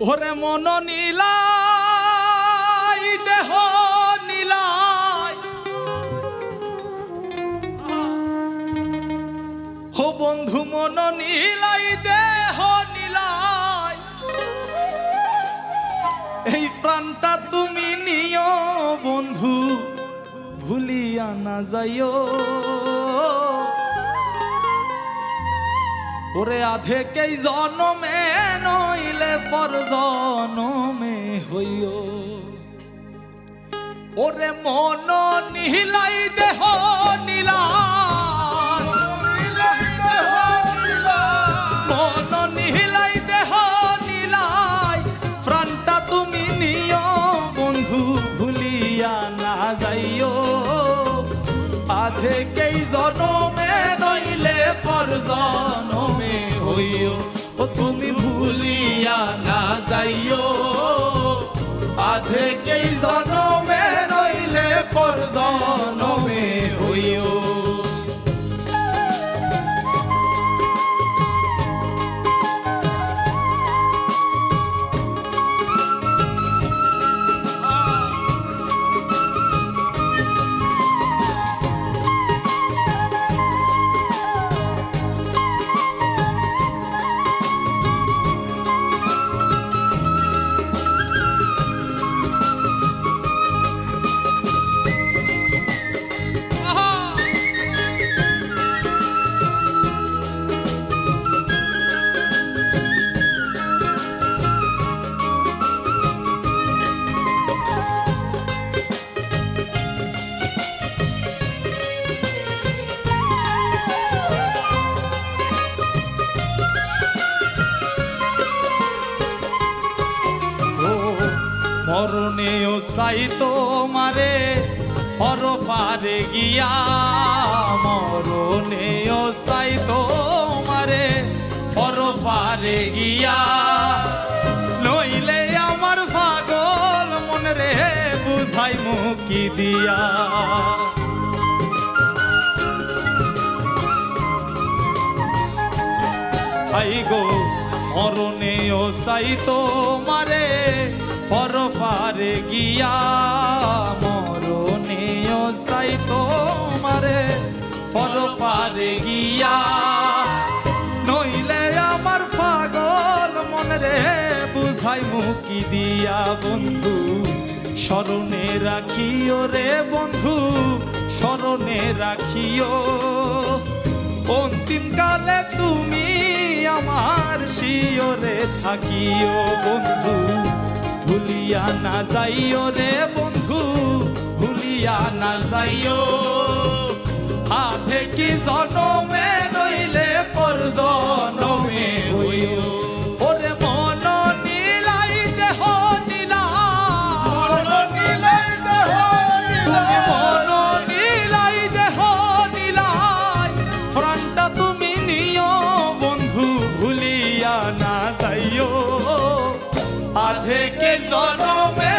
ওরে মন নীলাই দেহ নীলাই, ও বন্ধু মন নীলাই দেহ নীলাই, এই প্রাণটা তুমি নিও বন্ধু ভুলিয়া না যাইও। ওরে আধেকেই জনমে নইলে পর জনমে হইও। ওরে মন নিহিলাই দেহ নীলাই, মন নিহিলাই দেহ নীলাই, প্রাণটা তুমি নিও বন্ধু ভুলিয়া না যাইও। আধেকেই জনমে নইলে পর জনমে হইও, ও তুমি ভুলিয়া না যাইও। আধেকেই জনমে নইলে পর জনমে হইও। মরণেও চাই তোমারে পরপারে গিয়া, মরণেও চাই তোমারে পরপারে গিয়া। নইলে আমার পাগল মন রে বুঝাই মুকি দিয়া। হাই গো মরণেও চাই তোমারে পরপারে গিয়া, মরণেও চাই তোমারে পরপারে গিয়া। নইলে আমার পাগল মন রে বুঝাই মুকি দিয়া। বন্ধু স্মরণে রাখিও রে বন্ধু স্মরণে রাখিও, অন্তিম কালে তুমি আমার শিয়রে থাকিও। বন্ধু ভুলিয়া না যাইও রে বন্ধু ভুলিয়া না যাইও। আধেকি জনমে নইলে পর জনমে হইও। ওরে মন নীলাই দেহ নীলাই, মন নীলাই দেহ নীলাই, প্রাণটা তুমি নিও বন্ধু ভুলিয়া না যাইও। আধেকে জনমে